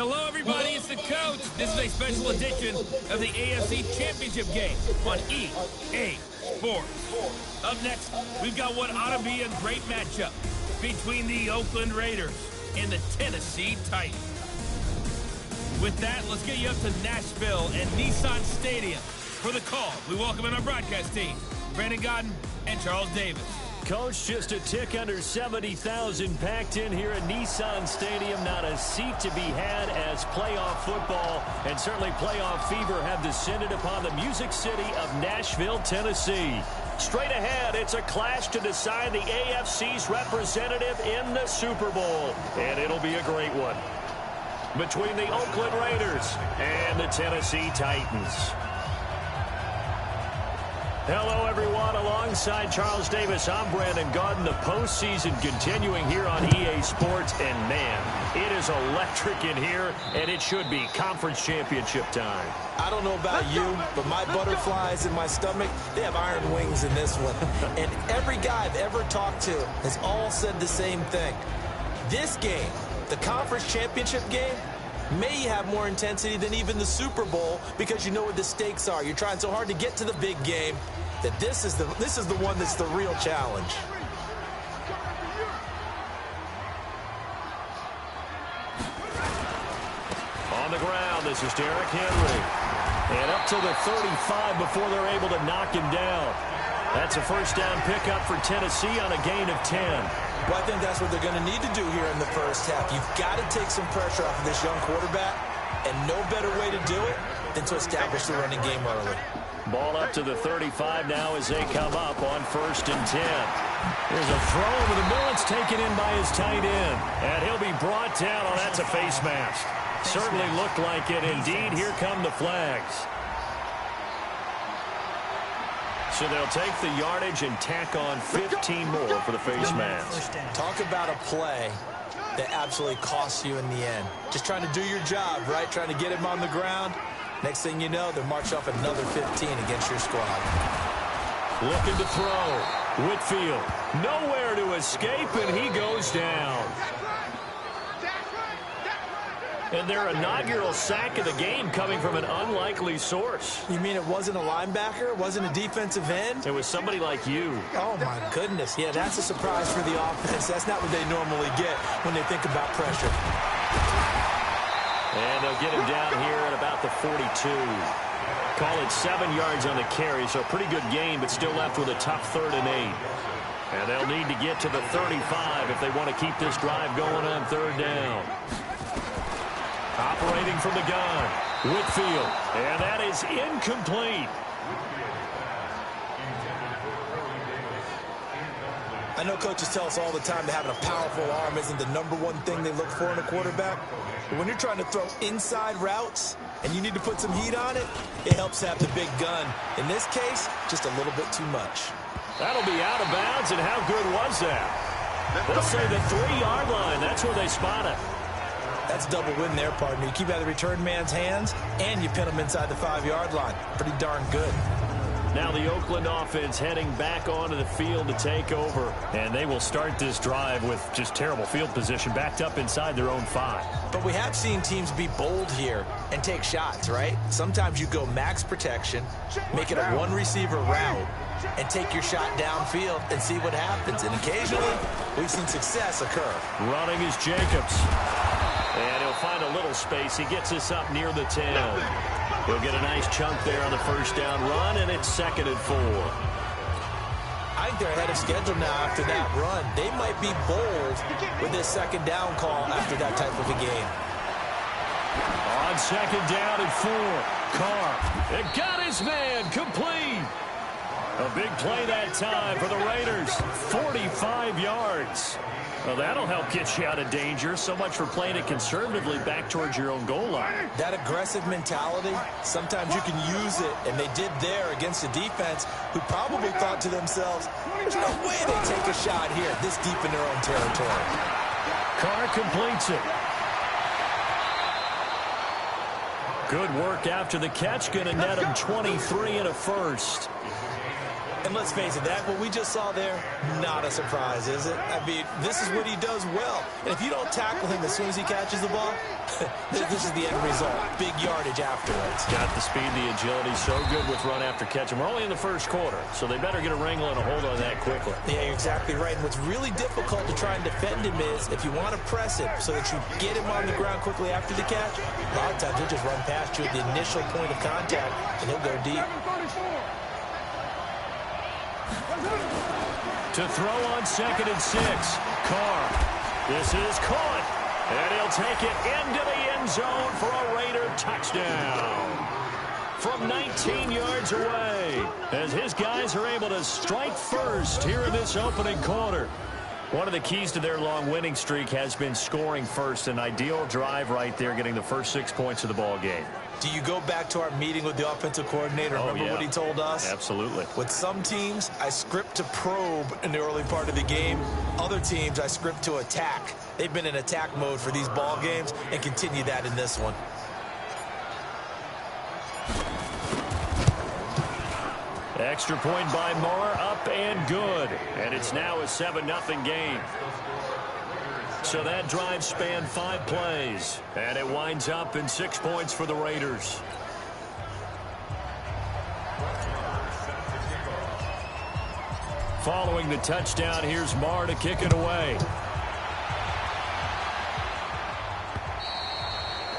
Hello, everybody. It's the coach. This is a special edition of the AFC Championship game on EA Sports. Up next, we've got what ought to be a great matchup between the Oakland Raiders and the Tennessee Titans. With that, let's get you up to Nashville and Nissan Stadium. For the call, we welcome in our broadcast team, GRINDIN and Charles Davis. Coach, just a tick under 70,000 packed in here at Nissan Stadium. Not a seat to be had as playoff football and certainly playoff fever have descended upon the Music City of Nashville, Tennessee. Straight ahead, it's a clash to decide the AFC's representative in the Super Bowl. And it'll be a great one between the Oakland Raiders and the Tennessee Titans. Hello, everyone. Alongside Charles Davis, I'm Brandon Garden. The postseason continuing here on EA Sports. And, man, it is electric in here, and it should be conference championship time. I don't know about you, but my butterflies in my stomach, they have iron wings in this one. And every guy I've ever talked to has all said the same thing. This game, the conference championship game, may have more intensity than even the Super Bowl because you know what the stakes are. You're trying so hard to get to the big game that this is the one that's the real challenge. On the ground, this is Derrick Henry. And up to the 35 before they're able to knock him down. That's a first down pickup for Tennessee on a gain of 10. Well, I think that's what they're going to need to do here in the first half. You've got to take some pressure off of this young quarterback, and no better way to do it than to establish the running game early. Ball up to the 35 now as they come up on 1st and 10. There's a throw over the middle. It's taken in by his tight end, and he'll be brought down. Oh, that's a face mask. Certainly looked like it. Indeed, here come the flags. So they'll take the yardage and tack on 15 more for the face mask. Talk about a play that absolutely costs you in the end. Just trying to do your job, right? Trying to get him on the ground. Next thing you know, they'll march off another 15 against your squad. Looking to throw. Whitfield nowhere to escape, and he goes down. And their inaugural sack of the game coming from an unlikely source. You mean it wasn't a linebacker? It wasn't a defensive end? It was somebody like you. Oh, my goodness. Yeah, that's a surprise for the offense. That's not what they normally get when they think about pressure. And they'll get him down here at about the 42. Call it 7 yards on the carry, so a pretty good gain, but still left with a tough 3rd and 8. And they'll need to get to the 35 if they want to keep this drive going on 3rd down. Operating from the gun, Whitfield, and that is incomplete. I know coaches tell us all the time that having a powerful arm isn't the #1 thing they look for in a quarterback. But when you're trying to throw inside routes and you need to put some heat on it, it helps to have the big gun. In this case, just a little bit too much. That'll be out of bounds, and how good was that? They'll say the 3-yard line. That's where they spot it. That's double win there, partner. You keep out of the return man's hands, and you pin him inside the 5-yard line. Pretty darn good. Now the Oakland offense heading back onto the field to take over. And they will start this drive with just terrible field position, backed up inside their own 5. But we have seen teams be bold here and take shots, right? Sometimes you go max protection, make it a one-receiver route, and take your shot downfield and see what happens. And occasionally, we've seen success occur. Running is Jacobs. And he'll find a little space. He gets us up near the 10. He'll get a nice chunk there on the first down run, and it's 2nd and 4. I think they're ahead of schedule now after that run. They might be bold with this 2nd down call after that type of a game. On 2nd down and 4, Carr. It got his man complete. A big play that time for the Raiders. 45 yards. Well, that'll help get you out of danger. So much for playing it conservatively back towards your own goal line. That aggressive mentality, sometimes you can use it, and they did there against a defense who probably thought to themselves, there's no way they take a shot here this deep in their own territory. Carr completes it. Good work after the catch. Going to net him 23 and a first. And let's face it, that what we just saw there, not a surprise, is it? I mean, this is what he does well. And if you don't tackle him as soon as he catches the ball, this is the end result. Big yardage afterwards. Got the speed, the agility, so good with run after catch. And we're only in the first quarter, so they better get a wrangle and a hold on that quickly. Yeah, you're exactly right. And what's really difficult to try and defend him is if you want to press him so that you get him on the ground quickly after the catch, a lot of times he'll just run past you at the initial point of contact, and he'll go deep. To throw on 2nd and 6. Carr. This is caught. And he'll take it into the end zone for a Raider touchdown. From 19 yards away, as his guys are able to strike first here in this opening quarter. One of the keys to their long winning streak has been scoring first. An ideal drive right there, getting the first 6 points of the ball game. Do you go back to our meeting with the offensive coordinator? Remember what he told us? Absolutely. With some teams, I script to probe in the early part of the game. Other teams, I script to attack. They've been in attack mode for these ball games and continue that in this one. Extra point by Moore, up and good. And it's now a 7-0 game. So that drive spanned 5 plays. And it winds up in 6 points for the Raiders. Following the touchdown, here's Moore to kick it away.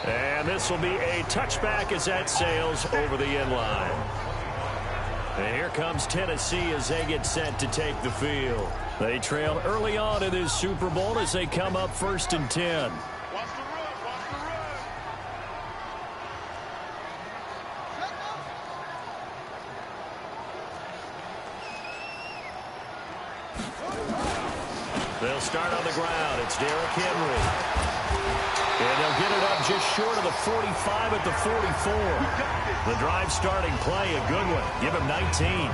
And this will be a touchback as that sails over the end line. And here comes Tennessee as they get set to take the field. They trail early on in this Super Bowl as they come up 1st and 10. They'll start on the ground. It's Derrick Henry. And they'll get it up just short of the 45 at the 44. The drive starting play, a good one. Give him 19.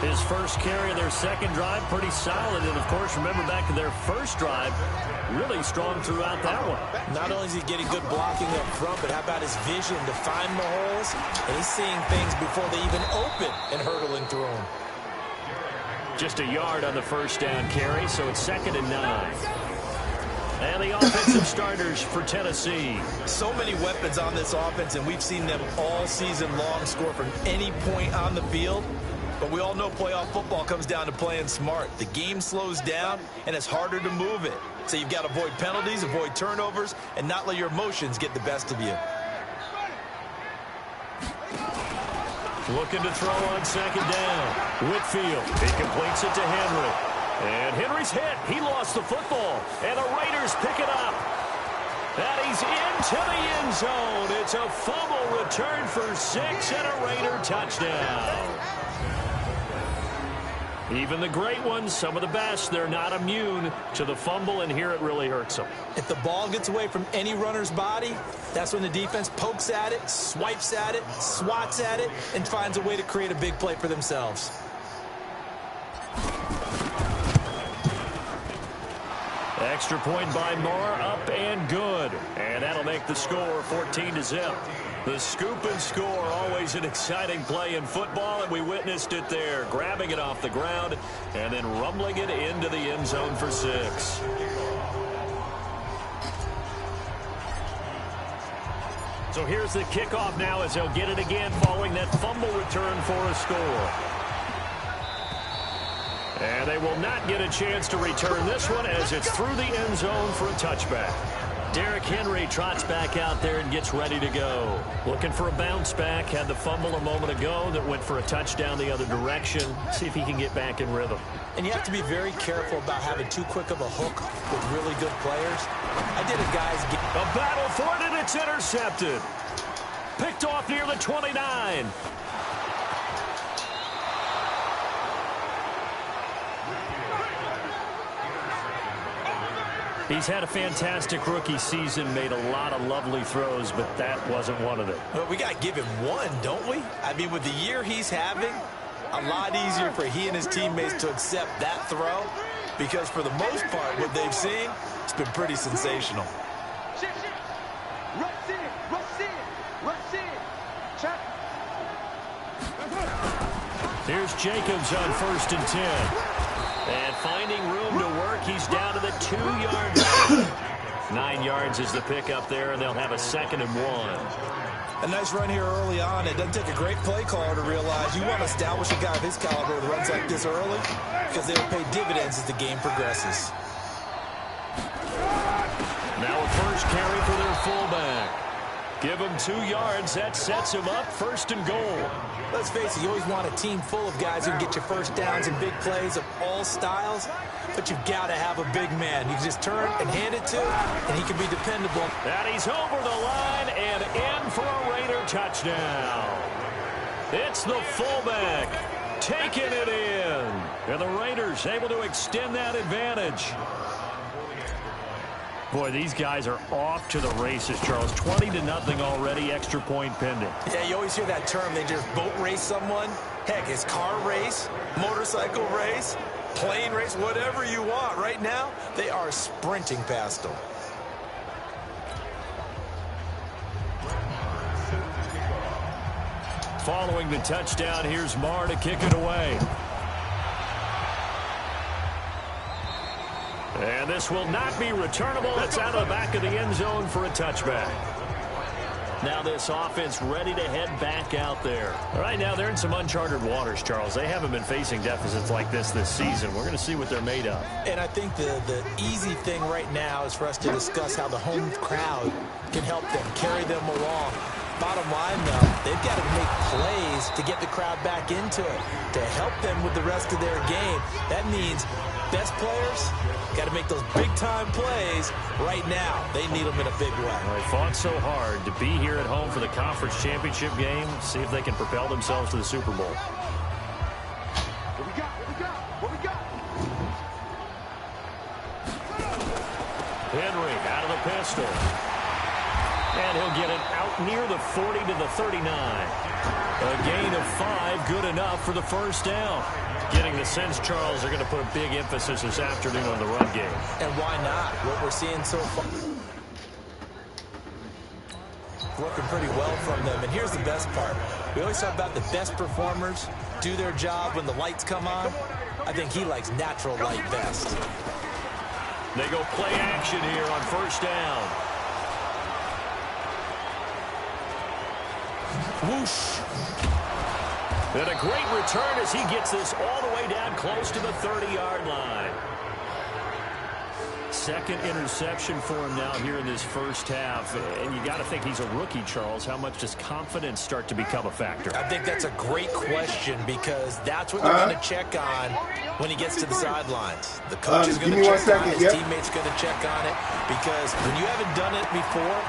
His first carry of their second drive, pretty solid. And, of course, remember back to their first drive, really strong throughout that one. Not only is he getting good blocking up front, but how about his vision to find the holes? And he's seeing things before they even open and hurtling through them. Just a yard on the first down carry, so it's 2nd and 9. And the offensive starters for Tennessee. So many weapons on this offense, and we've seen them all season long score from any point on the field. But we all know playoff football comes down to playing smart. The game slows down, and it's harder to move it. So you've got to avoid penalties, avoid turnovers, and not let your emotions get the best of you. Looking to throw on 2nd down. Whitfield, he completes it to Henry. And Henry's hit. He lost the football. And the Raiders pick it up. And he's into the end zone. It's a fumble return for 6 and a Raider touchdown. Even the great ones, some of the best, they're not immune to the fumble, and here it really hurts them. If the ball gets away from any runner's body, that's when the defense pokes at it, swipes at it, swats at it, and finds a way to create a big play for themselves. Extra point by Moore, up and good. And that'll make the score 14-0. The scoop and score, always an exciting play in football, and we witnessed it there. Grabbing it off the ground and then rumbling it into the end zone for 6. So here's the kickoff now as they'll get it again following that fumble return for a score. And they will not get a chance to return this one as it's through the end zone for a touchback. Derrick Henry trots back out there and gets ready to go. Looking for a bounce back. Had the fumble a moment ago that went for a touchdown the other direction. See if he can get back in rhythm. And you have to be very careful about having too quick of a hook with really good players. I did it, guys. A battle for it, and it's intercepted. Picked off near the 29. He's had a fantastic rookie season, made a lot of lovely throws, but that wasn't one of them. Well, we got to give him one, don't we? I mean, with the year he's having, a lot easier for he and his teammates to accept that throw because for the most part, what they've seen, it's been pretty sensational. Here's Jacobs on 1st and 10. And finding room to work, he's down to the 2-yard line. 9 yards is the pickup there, and they'll have a 2nd and 1. A nice run here early on. It doesn't take a great play caller to realize you want to establish a guy of his caliber with runs like this early because they will pay dividends as the game progresses. Now a first carry for their fullback. Give him 2 yards. That sets him up 1st and goal. Let's face it, you always want a team full of guys who can get you first downs and big plays of all styles, but you've got to have a big man. You can just turn and hand it to, and he can be dependable. And he's over the line and in for a Raider touchdown. It's the fullback taking it in. And the Raiders able to extend that advantage. Boy, these guys are off to the races, Charles. 20-0 already, extra point pending. Yeah, you always hear that term. They just boat race someone. Heck, it's car race, motorcycle race, plane race, whatever you want. Right now, they are sprinting past them. Following the touchdown, here's Marr to kick it away. And this will not be returnable. It's out of the back of the end zone for a touchback. Now this offense ready to head back out there. Right now they're in some uncharted waters, Charles. They haven't been facing deficits like this season. We're going to see what they're made of. And I think the easy thing right now is for us to discuss how the home crowd can help them, carry them along. Bottom line, though, they've got to make plays to get the crowd back into it, to help them with the rest of their game. That means best players got to make those big-time plays right now. They need them in a big way. Well, they fought so hard to be here at home for the conference championship game. See if they can propel themselves to the Super Bowl. What we got? What we got? What we got? Henry out of the pistol. And he'll get it out near the 40 to the 39. A gain of 5, good enough for the first down. Getting the sense, Charles, they're going to put a big emphasis this afternoon on the run game. And why not? What we're seeing so far, working pretty well from them. And here's the best part. We always talk about the best performers do their job when the lights come on. I think he likes natural light best. They go play action here on first down. Whoosh. And a great return as he gets this all the way down close to the 30-yard line. Second interception for him now here in this first half. And you got to think he's a rookie, Charles. How much does confidence start to become a factor? I think that's a great question because that's what you're going to check on when he gets to the sidelines. The coach is going to check on it. His teammates going to check on it because when you haven't done it before,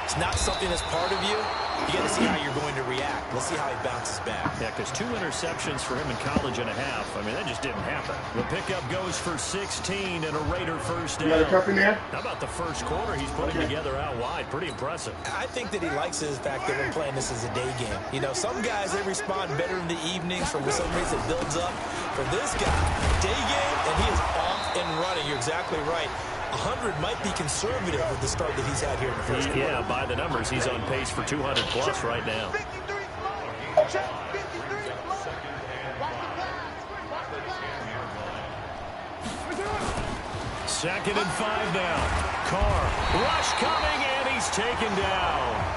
it's not something that's part of you. You got to see how you're going to react. We'll see how he bounces back. Yeah, because 2 interceptions for him in college and a half. I mean, that just didn't happen. The pickup goes for 16 and a Raider first down. You got a cup in there? How about the first quarter he's putting together out wide? Pretty impressive. I think that he likes the fact that we're playing this as a day game. You know, some guys, they respond better in the evenings for some reason it builds up. For this guy, day game, and he is off and running. You're exactly right. 100 might be conservative with the start that he's had here in the first quarter. Yeah, by the numbers, he's on pace for 200-plus right now. Second and 5 now. Carr, rush coming, and he's taken down.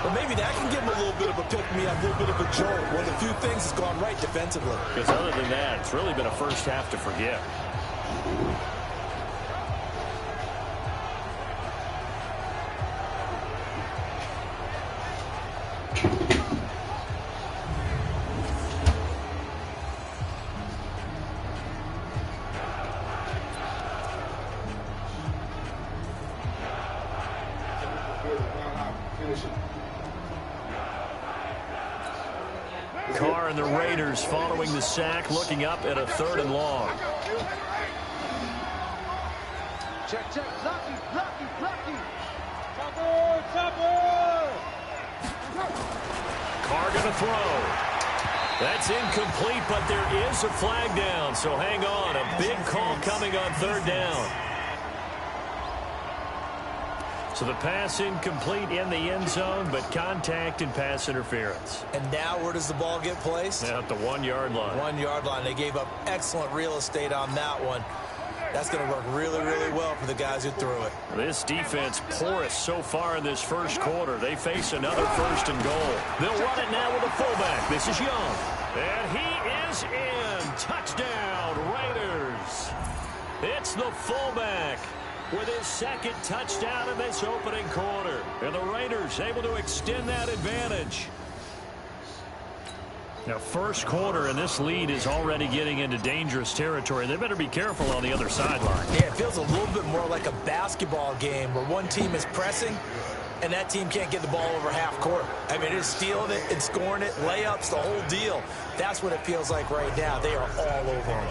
Well, maybe that can give him a little bit of a pick-me-up, a little bit of a jolt. One of the few things that's gone right defensively. Because other than that, it's really been a first half to forget. Carr and the Raiders following the sack, looking up at a 3rd and long. Check. Lucky. Chopper. Carr gonna throw. That's incomplete, but there is a flag down, so hang on. A big call coming on 3rd down. So the pass incomplete in the end zone, but contact and pass interference. And now where does the ball get placed? At the 1-yard line. 1-yard line. They gave up excellent real estate on that one. That's going to work really, really well for the guys who threw it. This defense porous so far in this first quarter. They face another 1st and goal. They'll run it now with a fullback. This is Young. And he is in. Touchdown, Raiders. It's the fullback with his 2nd touchdown in this opening quarter. And the Raiders able to extend that advantage. Now, first quarter, and this lead is already getting into dangerous territory. They better be careful on the other sideline. Yeah, it feels a little bit more like a basketball game where one team is pressing and that team can't get the ball over half court. I mean, they're stealing it and scoring it, layups, the whole deal. That's what it feels like right now. They are all over them.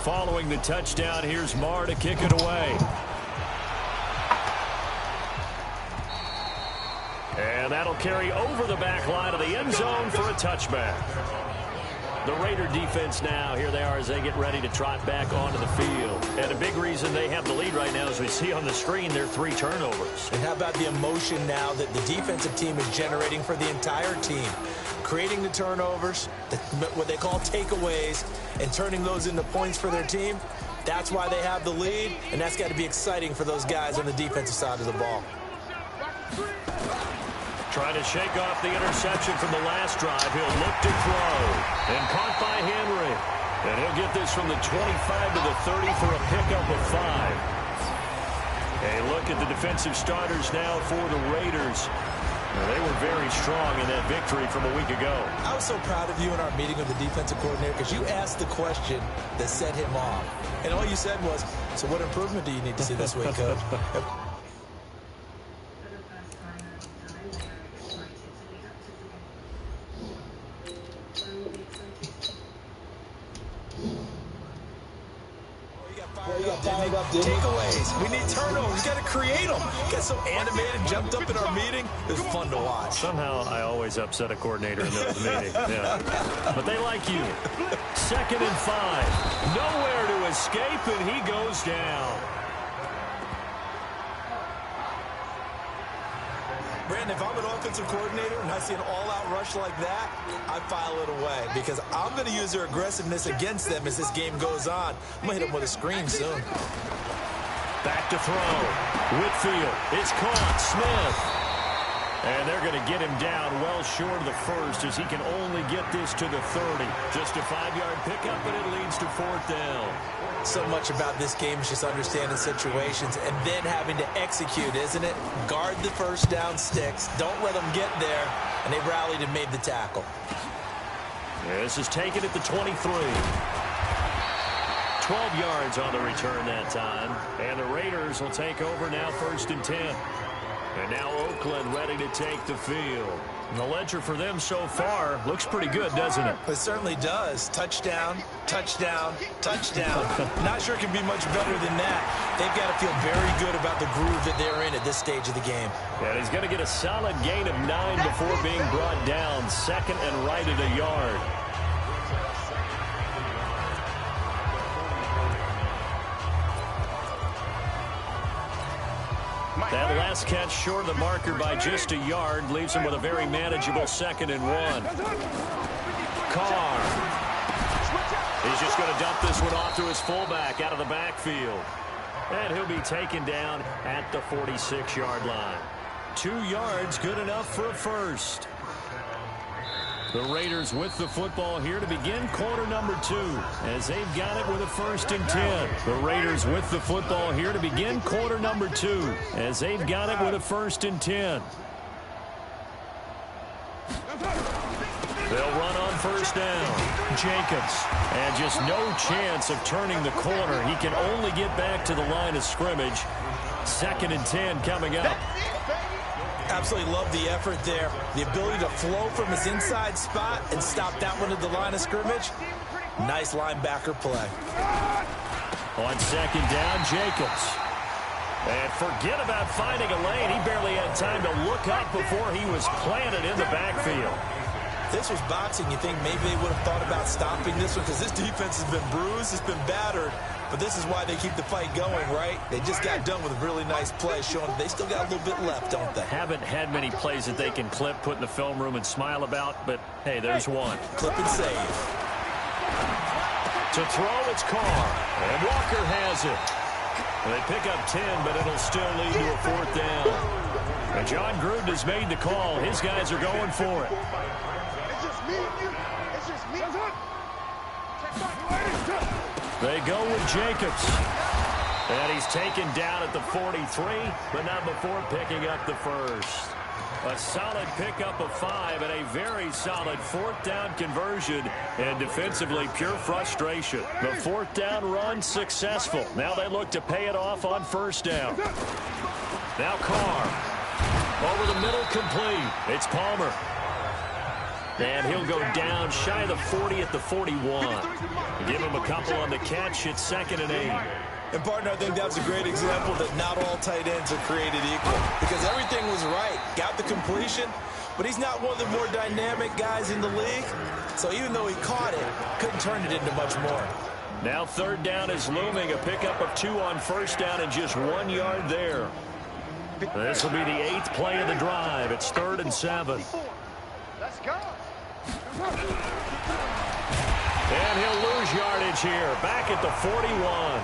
Following the touchdown, here's Marr to kick it away. And that'll carry over the back line of the end zone for a touchback. The Raider defense now, here they are as they get ready to trot back onto the field. And a big reason they have the lead right now, as we see on the screen, their 3 turnovers. And how about the emotion now that the defensive team is generating for the entire team? Creating the turnovers, what they call takeaways, and turning those into points for their team. That's why they have the lead, and that's got to be exciting for those guys on the defensive side of the ball. Trying to shake off the interception from the last drive. He'll look to throw. And caught by Henry. And he'll get this from the 25 to the 30 for a pickup of 5. A look at the defensive starters now for the Raiders. Well, they were very strong in that victory from a week ago. I was so proud of you in our meeting with the defensive coordinator because you asked the question that set him off. And all you said was, so what improvement do you need to see this week, Coach? Takeaways. We need turnovers. We got to create them. Got so animated, jumped up in our meeting. It was fun to watch. Somehow I always upset a coordinator in those meetings. Yeah. But they like you. 2nd and 5. Nowhere to escape, and he goes down. Brandon, if I'm an offensive coordinator and I see an all-out rush like that, I file it away because I'm going to use their aggressiveness against them as this game goes on. I'm going to hit them with a screen soon. Back to throw. Whitfield. It's caught. Smith. And they're going to get him down well short of the 1st as he can only get this to the 30. Just a 5-yard pickup, and it leads to 4th down. So much about this game is just understanding situations and then having to execute, isn't it? Guard the 1st down sticks. Don't let them get there. And they rallied and made the tackle. Yeah, this is taken at the 23. 12 yards on the return that time. And the Raiders will take over now 1st and 10. And now Oakland ready to take the field. And the ledger for them so far looks pretty good, doesn't it? It certainly does. Touchdown, touchdown, touchdown. Not sure it can be much better than that. They've got to feel very good about the groove that they're in at this stage of the game. And he's going to get a solid gain of 9 before being brought down. 2nd and right at a yard. That last catch short of the marker by just a yard leaves him with a very manageable 2nd and 1. Carr. He's just going to dump this one off to his fullback out of the backfield. And he'll be taken down at the 46-yard line. 2 yards, good enough for a 1st. The Raiders with the football here to begin quarter number 2 as they've got it with a 1st and 10. The Raiders with the football here to begin quarter number 2 as they've got it with a 1st and 10. They'll run on 1st down. Jacobs. And just no chance of turning the corner. He can only get back to the line of scrimmage. 2nd and 10 coming up. Absolutely love the effort there. The ability to flow from his inside spot and stop that one at the line of scrimmage. Nice linebacker play. On 2nd down, Jacobs. And forget about finding a lane. He barely had time to look up before he was planted in the backfield. If this was boxing, you think maybe they would have thought about stopping this one because this defense has been bruised, it's been battered. But this is why they keep the fight going, right? They just got done with a really nice play, showing they still got a little bit left, don't they? Haven't had many plays that they can clip, put in the film room, and smile about, but hey, there's one. Clip and save. To throw, it's Carr, and Walker has it. They pick up 10, but it'll still lead to a 4th down. And John Gruden has made the call. His guys are going for it. It's just me and you. It's just me. They go with Jacobs. And he's taken down at the 43, but not before picking up the first. A solid pickup of 5 and a very solid 4th down conversion. And defensively, pure frustration. The 4th down run successful. Now they look to pay it off on 1st down. Now Carr. Over the middle, complete. It's Palmer. And he'll go down shy of the 40 at the 41. Give him a couple on the catch. It's 2nd and 8. And, partner, I think that's a great example that not all tight ends are created equal. Because everything was right. Got the completion, but he's not one of the more dynamic guys in the league. So even though he caught it, couldn't turn it into much more. Now 3rd down is looming. A pickup of 2 on 1st down and just 1 yard there. This will be the 8th play of the drive. It's 3rd and 7. Let's go. And he'll lose yardage here. Back at the 41.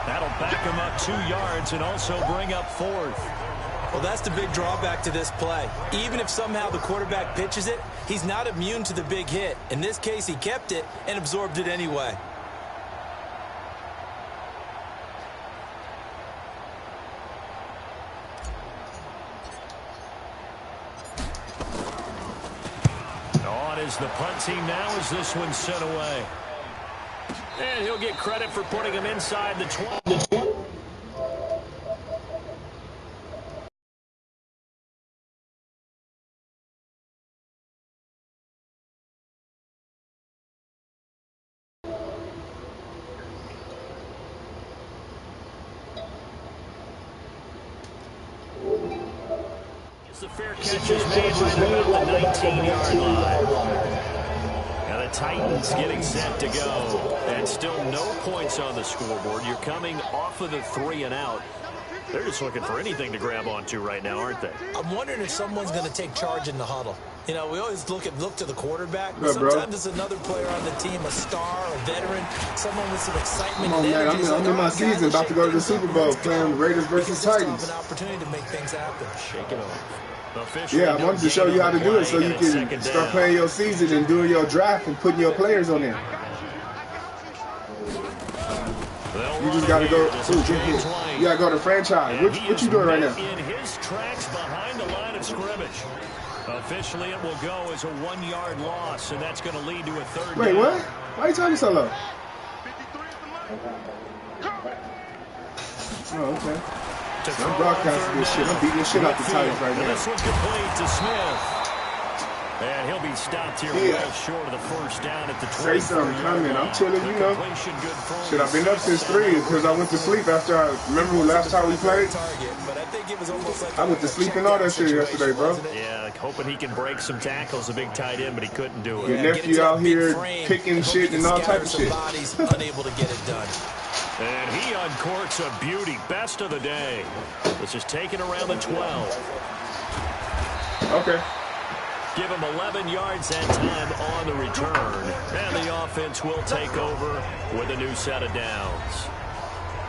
That'll back him up 2 yards and also bring up 4th. Well, that's the big drawback to this play. Even if somehow the quarterback pitches it, he's not immune to the big hit. In this case, he kept it and absorbed it anyway. On is the punt team now as this one's sent away. And he'll get credit for putting him inside the 20. The fair catch is made right about the 19-yard line. Now the Titans getting set to go. And still no points on the scoreboard. You're coming off of the 3 and out. They're just looking for anything to grab onto right now, aren't they? I'm wondering if someone's going to take charge in the huddle. You know, we always look to the quarterback, but yeah, sometimes it's another player on the team, a star, a veteran, someone with some excitement. Come on, man. I'm in my season, about to go to the Super Bowl, playing Raiders versus Titans. An opportunity to make things happen. Shake it off. Yeah, I wanted to show you how to do it so you can start playing your season and doing your draft and putting your players on there. You just got to go. You got to go to franchise. What you doing right now? In his tracks behind the line of scrimmage. Officially, it will go as a 1-yard loss, and that's going to lead to a 3rd down. Wait, what? Why are you talking so low? Oh, okay. I'm broadcasting this shit. I'm beating the shit out the Titans right now. This one's complete to Smith. And he'll be stopped here well short of the 1st down at the 20. Say something, comment. I'm chilling, you know. Shit, I've been up since 3 because I went to sleep after remember last time we played? I went to sleep and all that shit yesterday, bro. Yeah, hoping he can break some tackles, a big tight end, but he couldn't do it. Your nephew out here picking shit and all type of shit. Unable to get it done. And he uncorks a beauty. Best of the day. This is taken around the 12. Okay. Give him 11 yards that time on the return. And the offense will take over with a new set of downs.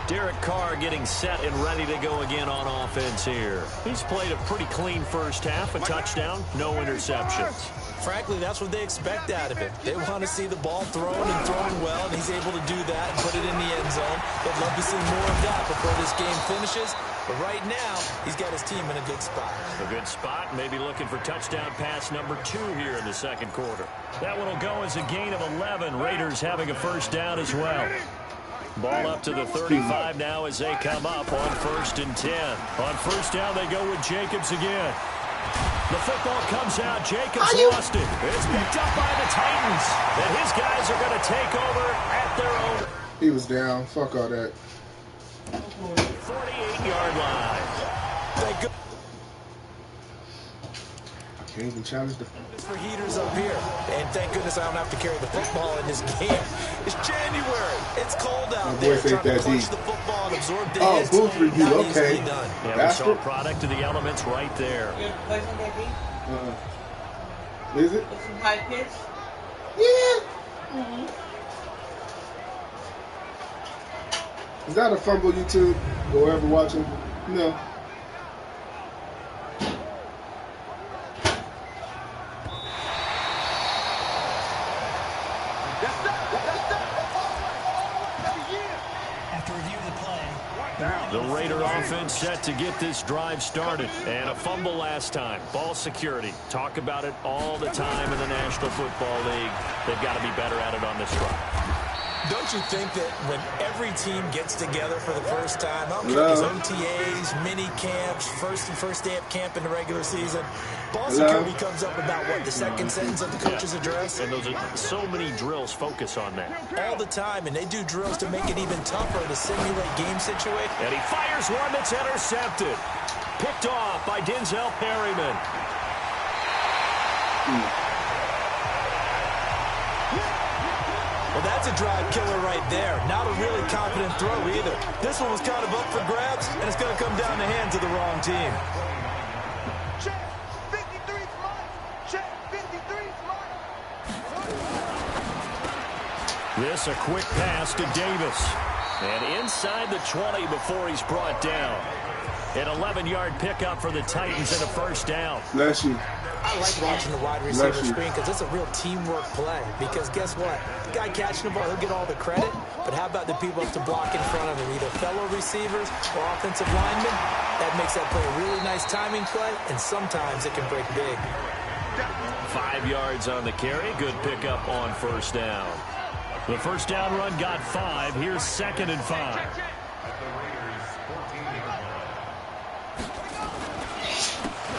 Derek Carr getting set and ready to go again on offense here. He's played a pretty clean 1st half, a touchdown, no interceptions. Frankly, that's what they expect out of him. They want to see the ball thrown and thrown well, and he's able to do that and put it in the end zone. They'd love to see more of that before this game finishes. But right now, he's got his team in a good spot. A good spot, maybe looking for touchdown pass number 2 here in the 2nd quarter. That one will go as a gain of 11. Raiders having a 1st down as well. Ball up to the 35 now as they come up on 1st and 10. On 1st down, they go with Jacobs again. The football comes out. Jacobs lost it. It's picked up by the Titans. And his guys are going to take over at their own. He was down. Fuck all that. 48-yard line. Can't even challenge the... It's for heaters up here. And thank goodness I don't have to carry the football in this game. It's January. It's cold out there. Trying to punch the football and absorb the hits. Booth review, okay. Yeah, we saw a product of the elements right there. You ever play some KP? Is it? With some high pitch? Yeah. Is that a fumble, YouTube? Go ever watching? No. After reviewing the play, the Raider offense set to get this drive started. And a fumble last time. Ball security. Talk about it all the time in the National Football League. They've got to be better at it on this drive. Don't you think that when every team gets together for the first time, I don't care if it's OTAs, mini camps, first day of camp in the regular season, ball security comes up about what, the second sentence of the coach's address? And those are so many drills focus on that. All the time, and they do drills to make it even tougher to simulate game situations. And he fires one that's intercepted. Picked off by Denzel Perryman. Well, that's a drive killer right there. Not a really confident throw either. This one was kind of up for grabs, and it's going to come down the hands of the wrong team. Check. 53's mine. Check. 53's mine. This a quick pass to Davis. And inside the 20 before he's brought down. An 11-yard pickup for the Titans and a first down. Bless you. I like watching the wide receiver screen because it's a real teamwork play. Because guess what? The guy catching the ball, he'll get all the credit. But how about the people up to block in front of him, either fellow receivers or offensive linemen? That makes that play a really nice timing play, and sometimes it can break big. 5 yards on the carry. Good pickup on first down. The first down run got 5. Here's 2nd and 5.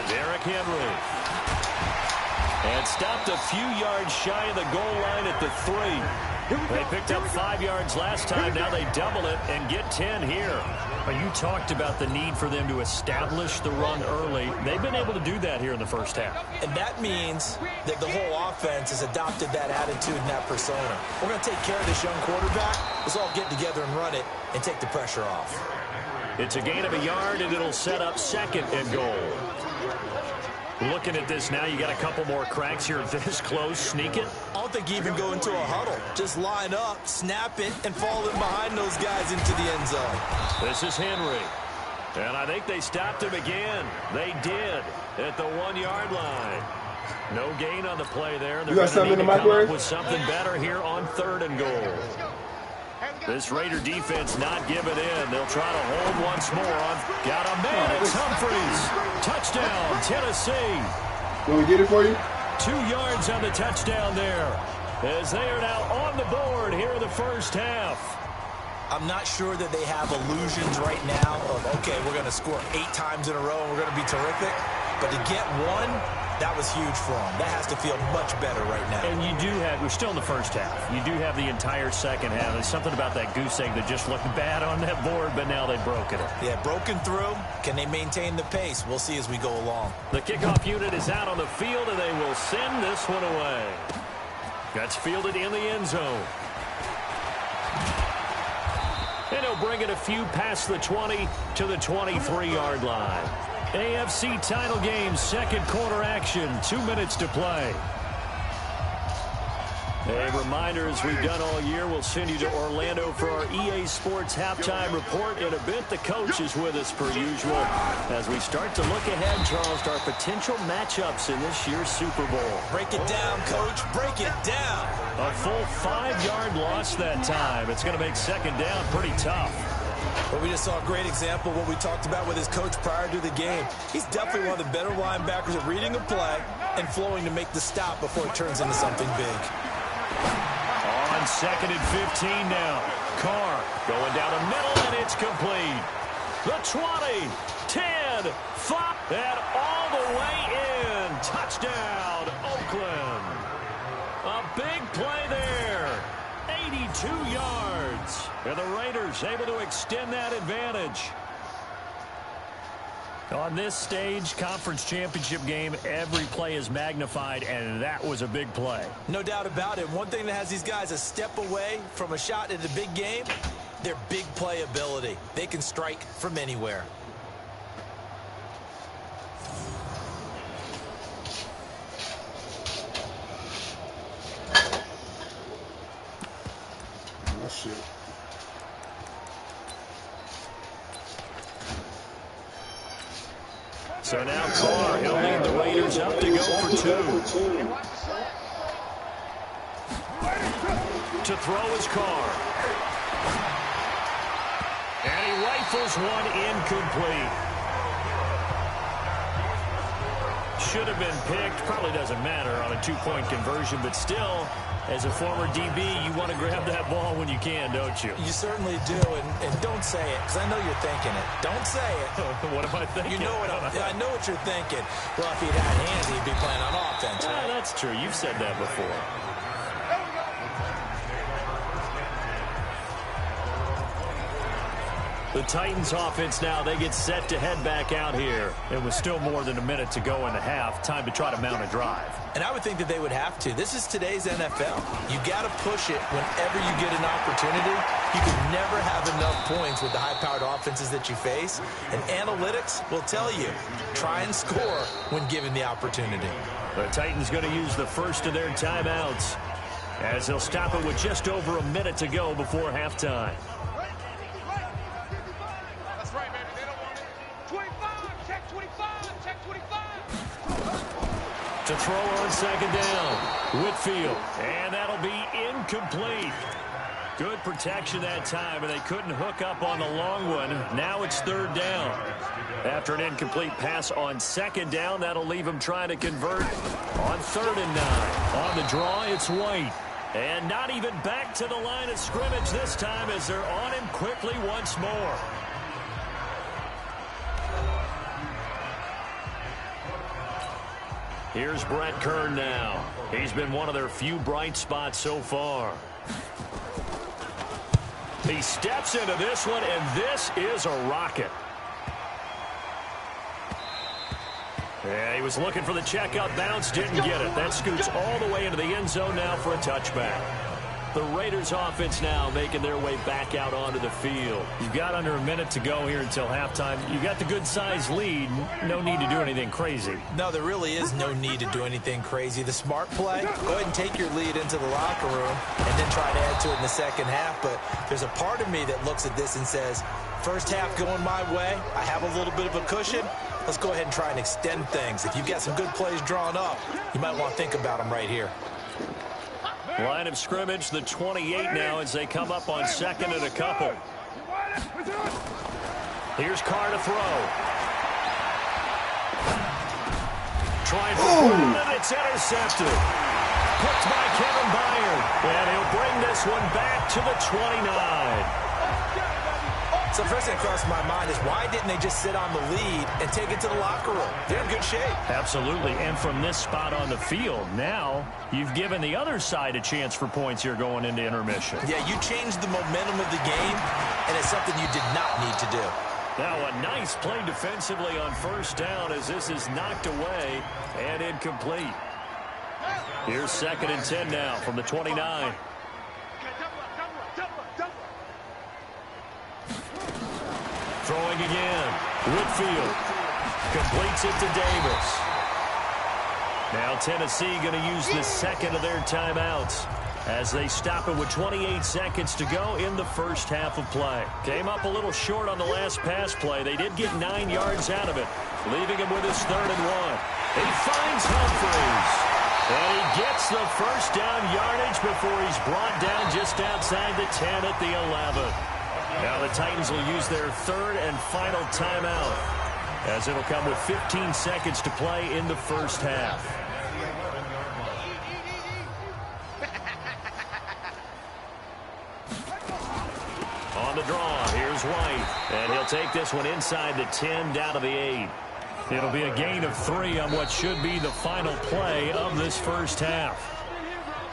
Derrick Henry. And stopped a few yards shy of the goal line at the 3. They picked up 5 yards last time. Now they double it and get 10 here. You talked about the need for them to establish the run early. They've been able to do that here in the first half. And that means that the whole offense has adopted that attitude and that persona. We're going to take care of this young quarterback. Let's all get together and run it and take the pressure off. It's a gain of a yard, and it'll set up 2nd and goal. Looking at this now, you got a couple more cracks here this close. Sneak it. I don't think you even go into a huddle. Just line up, snap it, and fall in behind those guys into the end zone. This is Henry. And I think they stopped him again. They did at the 1-yard line. No gain on the play there. They're going to need to come up with something better here on 3rd and goal. This Raider defense not giving in. They'll try to hold once more. Got a man. It's Humphreys. Touchdown, Tennessee. Can we get it for you? 2 yards on the touchdown there. As they are now on the board here in the first half. I'm not sure that they have illusions right now of, okay, we're going to score 8 times in a row and we're going to be terrific. But to get one, that was huge for them. That has to feel much better right now. And you do have, we're still in the first half. You do have the entire second half. There's something about that goose egg that just looked bad on that board, but now they've broken it. Yeah, broken through. Can they maintain the pace? We'll see as we go along. The kickoff unit is out on the field, and they will send this one away. That's fielded in the end zone. And he'll bring it a few past the 20 to the 23-yard line. AFC title game, 2nd quarter action, 2 minutes to play. A reminder, as we've done all year, we'll send you to Orlando for our EA Sports halftime report. In a bit, the coach is with us per usual as we start to look ahead, Charles, to our potential matchups in this year's Super Bowl. Break it down, Coach. Break it down. A full 5-yard loss that time. It's going to make 2nd down pretty tough. But we just saw a great example of what we talked about with his coach prior to the game. He's definitely one of the better linebackers at reading a play and flowing to make the stop before it turns into something big. On 2nd and 15 now. Carr going down the middle, and it's complete. The 20, 10, 5, and all the way in. Touchdown, Oakland. A big play there. 82 yards. And the Raiders able to extend that advantage. On this stage, conference championship game, every play is magnified, and that was a big play. No doubt about it. One thing that has these guys a step away from a shot at a big game, their big play ability. They can strike from anywhere. Oh, shit. So now Carr, he'll lead the Raiders up to go for 2. To throw is Carr. And he rifles one incomplete. Should have been picked. Probably doesn't matter on a 2-point conversion, but still, as a former DB, you want to grab that ball when you can, don't you? You certainly do, and don't say it, because I know you're thinking it. Don't say it. What am I thinking? You know what I know what you're thinking. Well, if he'd had hands, he'd be playing on offense, right? That's true. You've said that before. The Titans offense now, they get set to head back out here. It was still more than a minute to go in the half. Time to try to mount a drive. And I would think that they would have to. This is today's NFL. You got to push it whenever you get an opportunity. You can never have enough points with the high-powered offenses that you face. And analytics will tell you, try and score when given the opportunity. The Titans going to use the first of their timeouts as they'll stop it with just over a minute to go before halftime. To throw on second down, Whitfield, and that'll be incomplete. Good protection that time, and they couldn't hook up on the long one. Now it's 3rd down. After an incomplete pass on second down, that'll leave them trying to convert on 3rd and 9. On the draw, it's White. And not even back to the line of scrimmage this time as they're on him quickly once more. Here's Brett Kern now. He's been one of their few bright spots so far. He steps into this one, and this is a rocket. Yeah, he was looking for the checkout bounce, didn't get it. That scoots all the way into the end zone now for a touchback. The Raiders offense now making their way back out onto the field. You've got under a minute to go here until halftime. You've got the good-sized lead. No need to do anything crazy. No, there really is no need to do anything crazy. The smart play, go ahead and take your lead into the locker room and then try to add to it in the second half. But there's a part of me that looks at this and says, first half going my way, I have a little bit of a cushion. Let's go ahead and try and extend things. If you've got some good plays drawn up, you might want to think about them right here. Line of scrimmage, the 28 now as they come up on 2nd and a couple. Here's Carr to throw. Trying for one, and it's intercepted. Picked by Kevin Byard. And he'll bring this one back to the 29. So first thing that crossed my mind is why didn't they just sit on the lead and take it to the locker room? They're in good shape. Absolutely, and from this spot on the field, now you've given the other side a chance for points here going into intermission. Yeah, you changed the momentum of the game, and it's something you did not need to do. Now a nice play defensively on first down as this is knocked away and incomplete. Here's 2nd and 10 now from the 29. Throwing again. Whitfield completes it to Davis. Now Tennessee going to use the second of their timeouts as they stop it with 28 seconds to go in the first half of play. Came up a little short on the last pass play. They did get 9 yards out of it, leaving him with his 3rd and 1. He finds Humphries. And he gets the first down yardage before he's brought down just outside the 10 at the 11. Now the Titans will use their 3rd and final timeout as it'll come with 15 seconds to play in the first half. On the draw, here's White. And he'll take this one inside the 10 down to the 8. It'll be a gain of 3 on what should be the final play of this first half.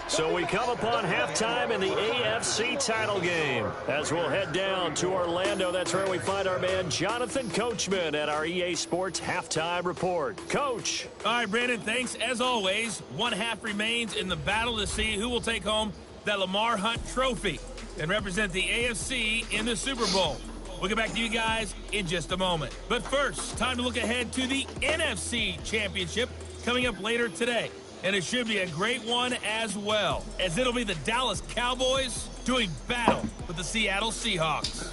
So we come upon halftime in the AFC title game as we'll head down to Orlando. That's where we find our man Jonathan Coachman at our EA Sports Halftime Report. Coach. All right, Brandon, thanks. As always, one half remains in the battle to see who will take home that Lamar Hunt trophy and represent the AFC in the Super Bowl. We'll get back to you guys in just a moment. But first, time to look ahead to the NFC Championship coming up later today. And it should be a great one as well, as it'll be the Dallas Cowboys doing battle with the Seattle Seahawks.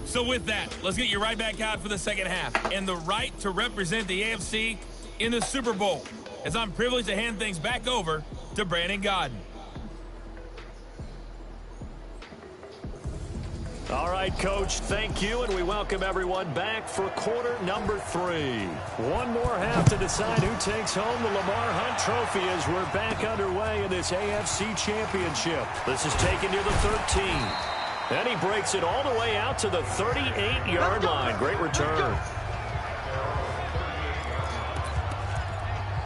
So with that, let's get you right back out for the second half and the right to represent the AFC in the Super Bowl, as I'm privileged to hand things back over to Brandon Gaudin. All right, Coach, thank you, and we welcome everyone back for quarter number 3. One more half to decide who takes home the Lamar Hunt trophy as we're back underway in this AFC Championship. This is taken near the 13. And he breaks it all the way out to the 38-yard line. Great return.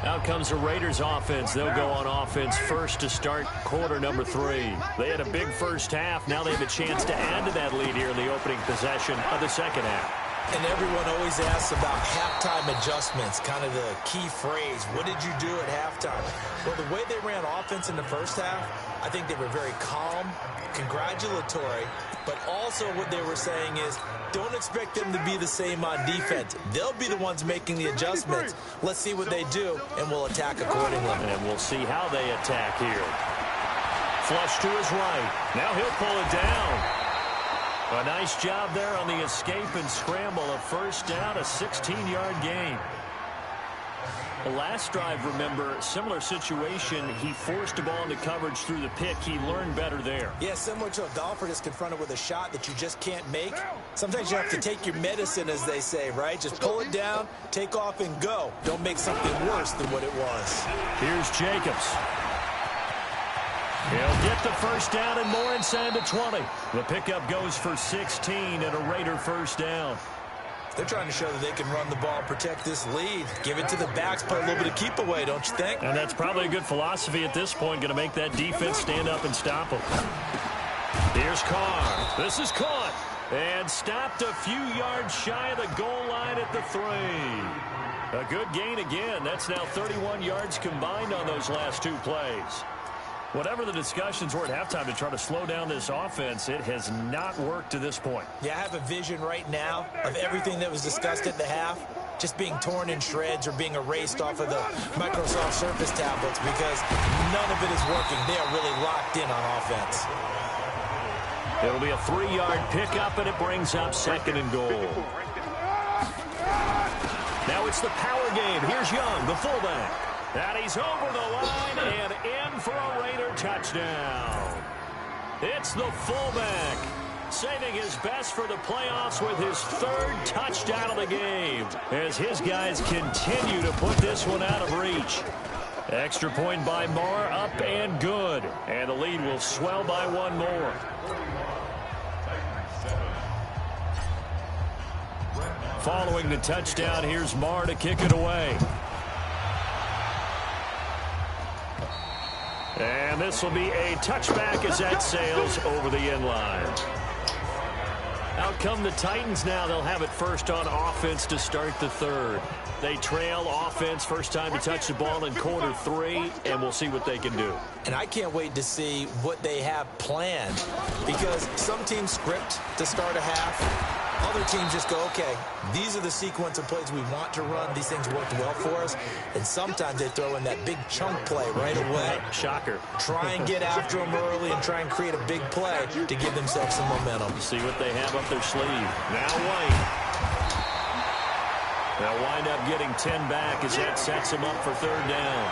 Out comes the Raiders offense. They'll go on offense first to start quarter number 3. They had a big first half. Now they have a chance to add to that lead here in the opening possession of the second half. And everyone always asks about halftime adjustments, kind of the key phrase. What did you do at halftime? Well, the way they ran offense in the first half, I think they were very calm, congratulatory, but also what they were saying is, don't expect them to be the same on defense. They'll be the ones making the adjustments. Let's see what they do, and we'll attack accordingly. And we'll see how they attack here. Flush to his right. Now he'll pull it down. A nice job there on the escape and scramble. A first down, a 16-yard gain. The last drive, remember, similar situation. He forced a ball into coverage through the pick. He learned better there. Yeah, similar to a golfer that's confronted with a shot that you just can't make. Sometimes you have to take your medicine, as they say, right? Just pull it down, take off, and go. Don't make something worse than what it was. Here's Jacobs. He'll get the first down and more inside the 20. The pickup goes for 16 and a Raider first down. They're trying to show that they can run the ball, protect this lead. Give it to the backs, play a little bit of keep away, don't you think? And that's probably a good philosophy at this point, going to make that defense stand up and stop them. Here's Carr. This is caught and stopped a few yards shy of the goal line at the 3. A good gain again. That's now 31 yards combined on those last 2 plays. Whatever the discussions were at halftime to try to slow down this offense, it has not worked to this point. Yeah, I have a vision right now of everything that was discussed at the half just being torn in shreds or being erased off of the Microsoft Surface tablets because none of it is working. They are really locked in on offense. It'll be a 3-yard pickup, and it brings up second and goal. Now it's the power game. Here's Young, the fullback. And he's over the line and in for a Raider touchdown. It's the fullback saving his best for the playoffs with his 3rd touchdown of the game as his guys continue to put this one out of reach. Extra point by Marr, up and good. And the lead will swell by 1 more. Following the touchdown, here's Marr to kick it away. And this will be a touchback as that sails over the end line. Out come the Titans now. They'll have it first on offense to start the 3rd. They trail offense first time to touch the ball in quarter 3, and we'll see what they can do. And I can't wait to see what they have planned because some teams script to start a half. Other teams just go, okay, these are the sequence of plays we want to run. These things worked well for us. And sometimes they throw in that big chunk play right away. Shocker. Try and get after them early and try and create a big play to give themselves some momentum. See what they have up their sleeve. Now White. They'll wind up getting 10 back as that sets them up for 3rd down.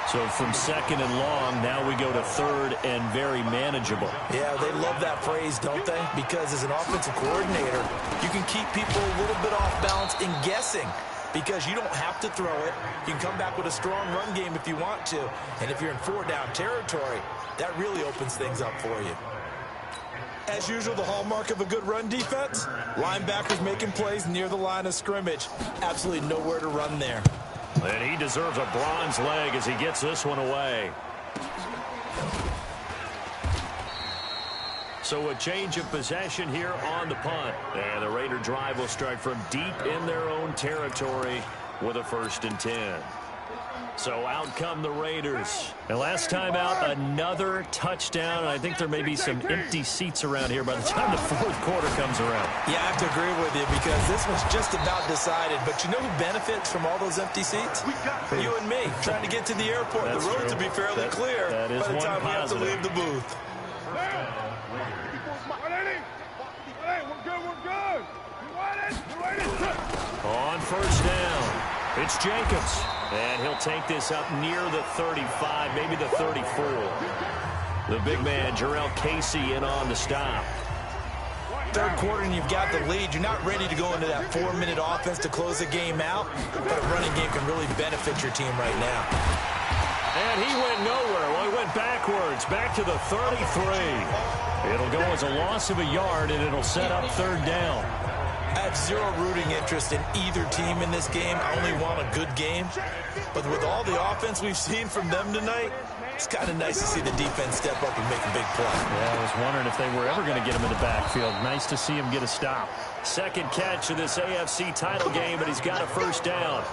So from 2nd and long, now we go to 3rd and very manageable. Yeah, they love that phrase, don't they? Because as an offensive coordinator, you can keep people a little bit off balance in guessing because you don't have to throw it. You can come back with a strong run game if you want to. And if you're in 4-down territory, that really opens things up for you. As usual, the hallmark of a good run defense, linebackers making plays near the line of scrimmage. Absolutely nowhere to run there. And he deserves a bronze leg as he gets this one away. So a change of possession here on the punt. And the Raider drive will start from deep in their own territory with a 1st and 10. So out come the Raiders. And last time out, another touchdown. And I think there may be some empty seats around here by the time the 4th quarter comes around. Yeah, I have to agree with you because this was just about decided. But you know who benefits from all those empty seats? You and me, trying to get to the airport. That's the road true. to be fairly clear that is by the one time positive. we have to leave the booth. On 1st down, it's Jacobs. And he'll take this up near the 35, maybe the 34. The big man, Jarrell Casey, in on the stop. 3rd quarter and you've got the lead. You're not ready to go into that 4-minute offense to close the game out. But a running game can really benefit your team right now. And he went nowhere. Well, he went backwards, back to the 33. It'll go as a loss of a yard, and it'll set up 3rd down. I have zero rooting interest in either team in this game. I only want a good game. But with all the offense we've seen from them tonight, it's kind of nice to see the defense step up and make a big play. Yeah, I was wondering if they were ever going to get him in the backfield. Nice to see him get a stop. 2nd catch of this AFC title game, and he's got a 1st down.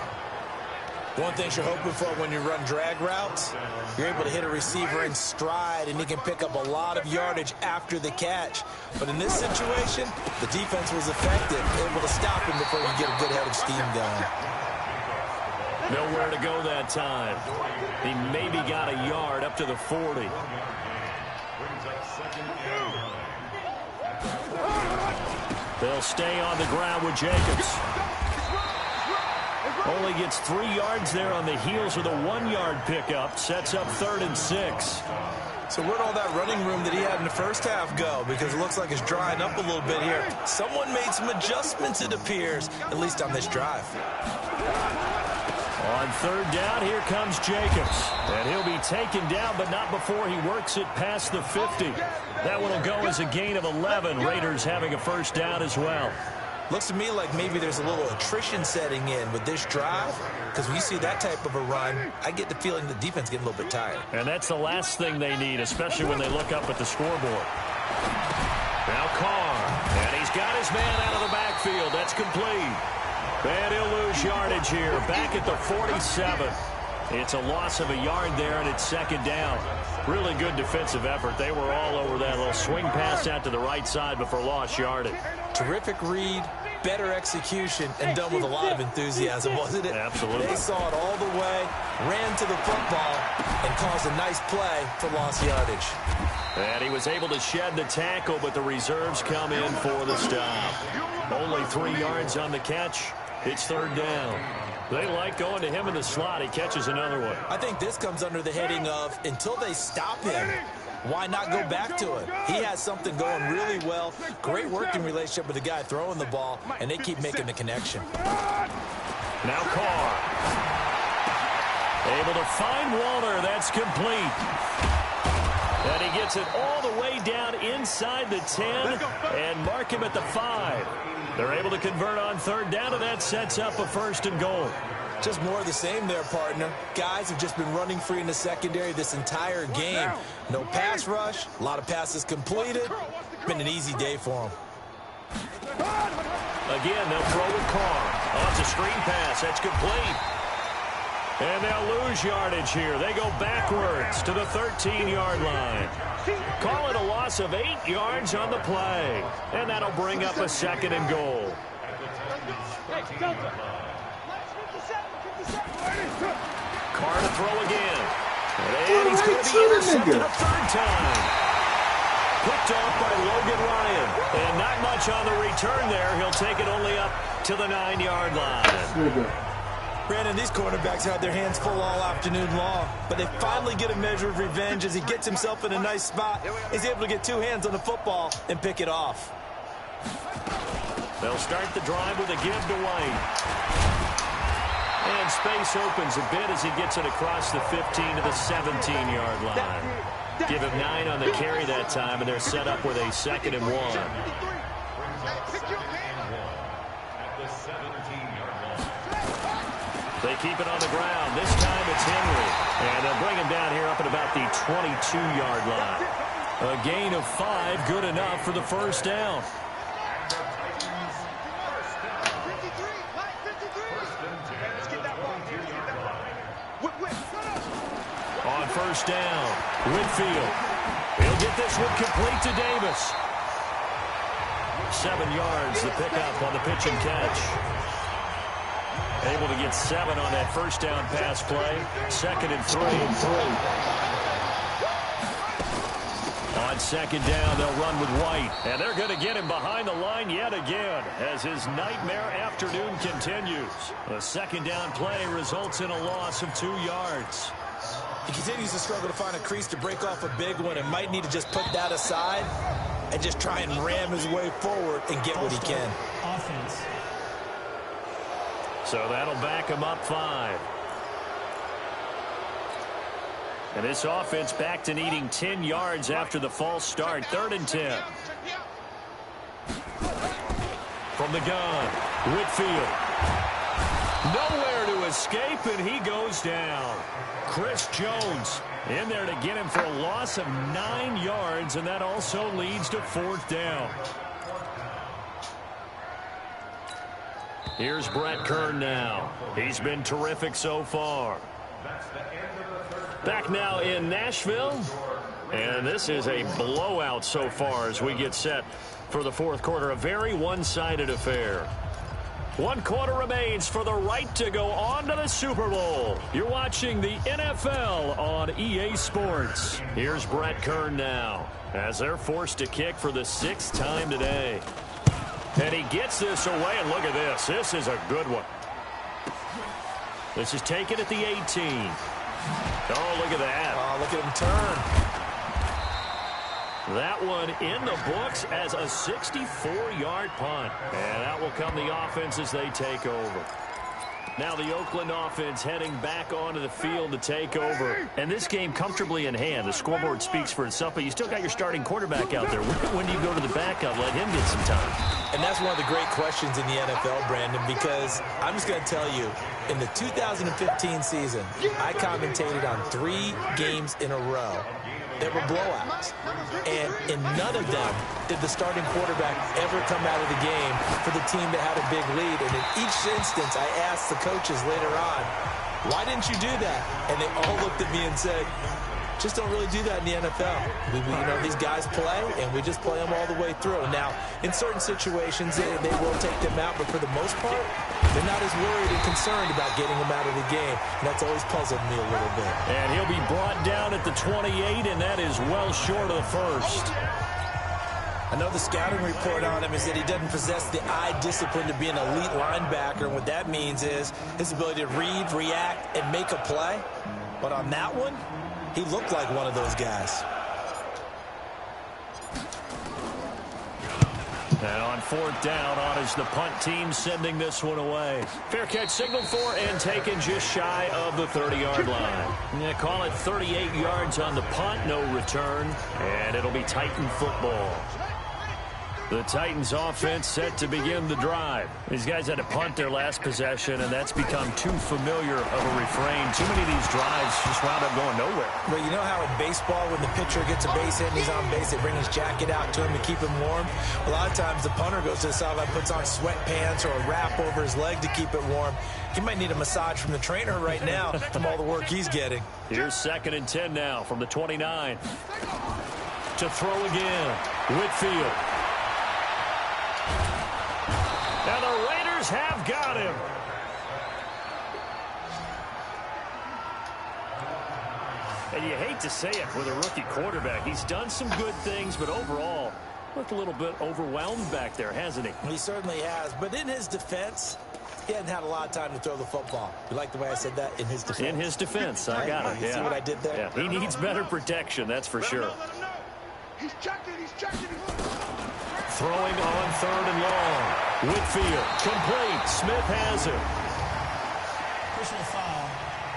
One thing you're hoping for when you run drag routes, you're able to hit a receiver in stride, and he can pick up a lot of yardage after the catch. But in this situation, the defense was effective, able to stop him before you get a good head of steam going. Nowhere to go that time. He maybe got a yard up to the 40. They'll stay on the ground with Jacobs. Only gets 3 yards there on the heels of the 1-yard pickup. Sets up 3rd and 6. So where'd all that running room that he had in the first half go? Because it looks like it's drying up a little bit here. Someone made some adjustments, it appears, at least on this drive. On 3rd down, here comes Jacobs. And he'll be taken down, but not before he works it past the 50. That one will go as a gain of 11. Raiders having a 1st down as well. Looks to me like maybe there's a little attrition setting in with this drive, because when you see that type of a run, I get the feeling the defense getting a little bit tired. And that's the last thing they need, especially when they look up at the scoreboard. Now Carr, and he's got his man out of the backfield. That's complete. And he'll lose yardage here, back at the 47. It's a loss of a yard there, and it's 2nd down. Really good defensive effort. They were all over that little swing pass out to the right side before lost yardage. Terrific read, better execution, and done with a lot of enthusiasm, wasn't it? Absolutely. They saw it all the way, ran to the football, and caused a nice play for lost yardage. And he was able to shed the tackle, but the reserves come in for the stop. Only 3 yards on the catch. It's 3rd down. They like going to him in the slot. He catches another one. I think this comes under the heading of, until they stop him, why not go back to it? He has something going really well. Great working relationship with the guy throwing the ball, and they keep making the connection. Now Carr. Able to find Walter. That's complete. And he gets it all the way down inside the 10 and mark him at the 5. They're able to convert on 3rd down, and that sets up a 1st and goal. Just more of the same there, partner. Guys have just been running free in the secondary this entire game. No pass rush, a lot of passes completed. Been an easy day for them. Again, they'll throw with Carr. Oh, it's a screen pass. That's complete. And they'll lose yardage here. They go backwards to the 13-yard line. Call it a loss of 8 yards on the play. And that'll bring up a 2nd and goal. Carr to throw again. And he's going to be intercepted a 3rd time. Picked off by Logan Ryan. And not much on the return there. He'll take it only up to the 9-yard line. Brandon, these quarterbacks had their hands full all afternoon long, but they finally get a measure of revenge as he gets himself in a nice spot. He's able to get 2 hands on the football and pick it off. They'll start the drive with a give to White. And space opens a bit as he gets it across the 15 to the 17-yard line. Give him 9 on the carry that time, and they're set up with a 2nd and 1. They keep it on the ground. This time it's Henry. And they'll bring him down here up at about the 22-yard line. A gain of 5, good enough for the first down. On first down, Whitfield. He'll get this one complete to Davis. 7 yards, the pickup on the pitch and catch. Able to get 7 on that first down pass play. 2nd and 3. On second down, they'll run with White. And they're going to get him behind the line yet again as his nightmare afternoon continues. The second down play results in a loss of 2 yards. He continues to struggle to find a crease to break off a big one and might need to just put that aside and just try and ram his way forward and get what he can. Offense. So that'll back him up 5. And this offense back to needing 10 yards after the false start. 3rd and 10. From the gun, Whitfield. Nowhere to escape, and he goes down. Chris Jones in there to get him for a loss of 9 yards, and that also leads to 4th down. Here's Brett Kern now. He's been terrific so far. Back now in Nashville. And this is a blowout so far as we get set for the 4th quarter. A very one-sided affair. 1 quarter remains for the right to go on to the Super Bowl. You're watching the NFL on EA Sports. Here's Brett Kern now as they're forced to kick for the 6th time today. And he gets this away, and look at this. This is a good one. This is taken at the 18. Oh, look at that. Oh, look at him turn. That one in the books as a 64-yard punt. And that will come the offense as they take over. Now the Oakland offense heading back onto the field to take over. And this game comfortably in hand. The scoreboard speaks for itself, but you still got your starting quarterback out there. When do you go to the backup? Let him get some time. And that's one of the great questions in the NFL, Brandon, because I'm just going to tell you, in the 2015 season, I commentated on 3 games in a row that were blowouts. And in none of them did the starting quarterback ever come out of the game for the team that had a big lead. And in each instance, I asked the coaches later on, why didn't you do that? And they all looked at me and said, just don't really do that in the NFL. You know, these guys play, and we just play them all the way through. Now, in certain situations, they will take them out, but for the most part, they're not as worried and concerned about getting them out of the game. And that's always puzzled me a little bit. And he'll be brought down at the 28, and that is well short of the first. I know the scouting report on him is that he doesn't possess the eye discipline to be an elite linebacker. And what that means is his ability to read, react, and make a play. But on that one, he looked like one of those guys. And on 4th down, on is the punt team sending this one away. Fair catch signaled for and taken just shy of the 30-yard line. Yeah, call it 38 yards on the punt, no return, and it'll be Titan football. The Titans offense set to begin the drive. These guys had to punt their last possession, and that's become too familiar of a refrain. Too many of these drives just wound up going nowhere. But you know how in baseball, when the pitcher gets a base hit and he's on base, they bring his jacket out to him to keep him warm? A lot of times the punter goes to the sideline, puts on sweatpants or a wrap over his leg to keep it warm. He might need a massage from the trainer right now from all the work he's getting. Here's 2nd and 10 now from the 29. To throw again, Whitfield. And the Raiders have got him. And you hate to say it with a rookie quarterback. He's done some good things, but overall, looked a little bit overwhelmed back there, hasn't he? He certainly has. But in his defense, he hadn't had a lot of time to throw the football. You like the way I said that? In his defense. In his defense. I got it. You see what I did there? Yeah. He needs better protection, that's for sure. He's checking. Throwing on 3rd and long. Whitfield, complete. Smith has it. Personal foul,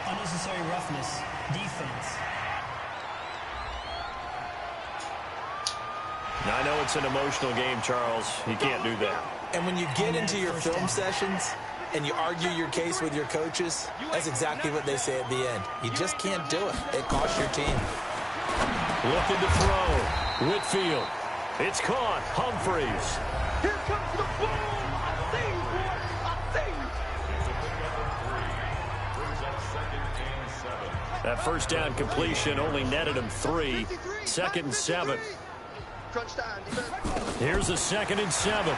unnecessary roughness, defense. Now, I know it's an emotional game, Charles. You can't do that. And when you get into your film sessions, and you argue your case with your coaches, that's exactly what they say at the end. You just can't do it. It costs your team. Looking to throw. Whitfield. It's caught. Humphreys. Here comes the ball. I see you, boy. I see you. That first down completion only netted him 3. 2nd and 7. Here's a 2nd and 7.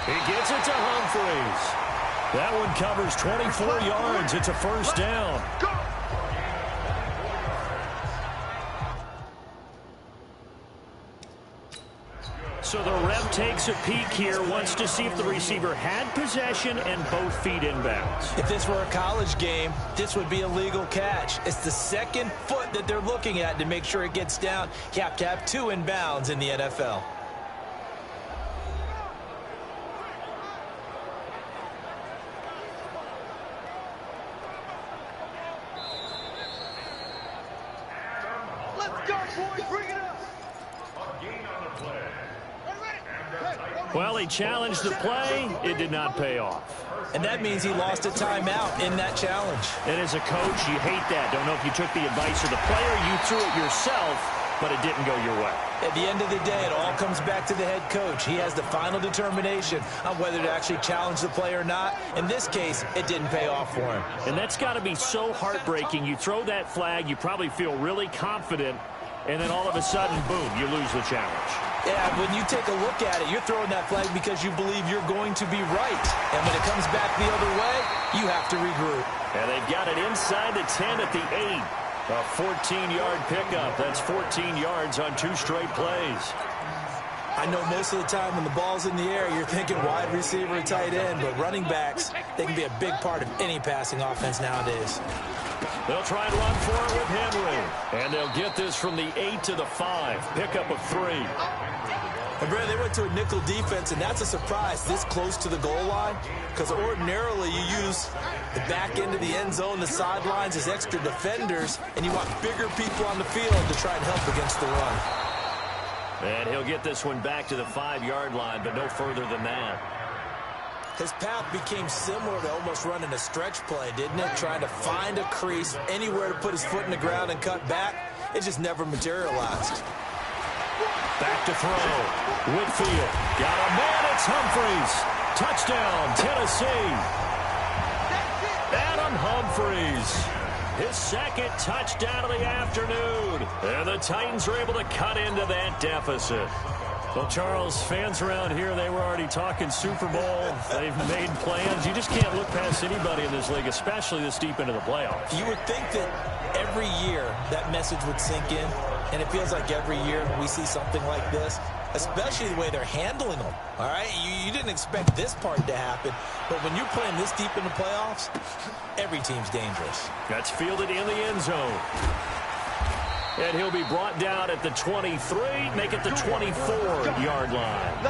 He gets it to Humphreys. That one covers 24 yards. It's a first down. So the ref takes a peek here, wants to see if the receiver had possession and both feet inbounds. If this were a college game, this would be a legal catch. It's the second foot that they're looking at to make sure it gets down. You have to have 2 inbounds in the NFL. Let's go, boys. Bring it up. Well, he challenged the play. It did not pay off. And that means he lost a timeout in that challenge. And as a coach, you hate that. Don't know if you took the advice of the player. You threw it yourself, but it didn't go your way. At the end of the day, it all comes back to the head coach. He has the final determination on whether to actually challenge the play or not. In this case, it didn't pay off for him. And that's got to be so heartbreaking. You throw that flag, you probably feel really confident, and then all of a sudden, boom, you lose the challenge. Yeah, when you take a look at it, you're throwing that flag because you believe you're going to be right. And when it comes back the other way, you have to regroup. And they've got it inside the 10 at the 8. A 14-yard pickup. That's 14 yards on 2 straight plays. I know most of the time when the ball's in the air, you're thinking wide receiver, tight end, but running backs, they can be a big part of any passing offense nowadays. They'll try and run for it with Henry. And they'll get this from the 8 to the 5. Pickup of 3. And Brad, they went to a nickel defense, and that's a surprise this close to the goal line, because ordinarily you use the back end of the end zone, the sidelines as extra defenders, and you want bigger people on the field to try and help against the run. And he'll get this one back to the 5-yard line, but no further than that. His path became similar to almost running a stretch play, didn't it? Trying to find a crease, anywhere to put his foot in the ground and cut back. It just never materialized. Back to throw. Whitfield. Got a man. It's Humphreys. Touchdown, Tennessee. Adam Humphreys. His 2nd touchdown of the afternoon. And the Titans are able to cut into that deficit. Well, Charles, fans around here, they were already talking Super Bowl. They've made plans. You just can't look past anybody in this league, especially this deep into the playoffs. You would think that every year that message would sink in, and it feels like every year we see something like this, especially the way they're handling them. All right, you didn't expect this part to happen, but when you're playing this deep in the playoffs, every team's dangerous. That's fielded in the end zone. And he'll be brought down at the 23, make it the 24-yard line.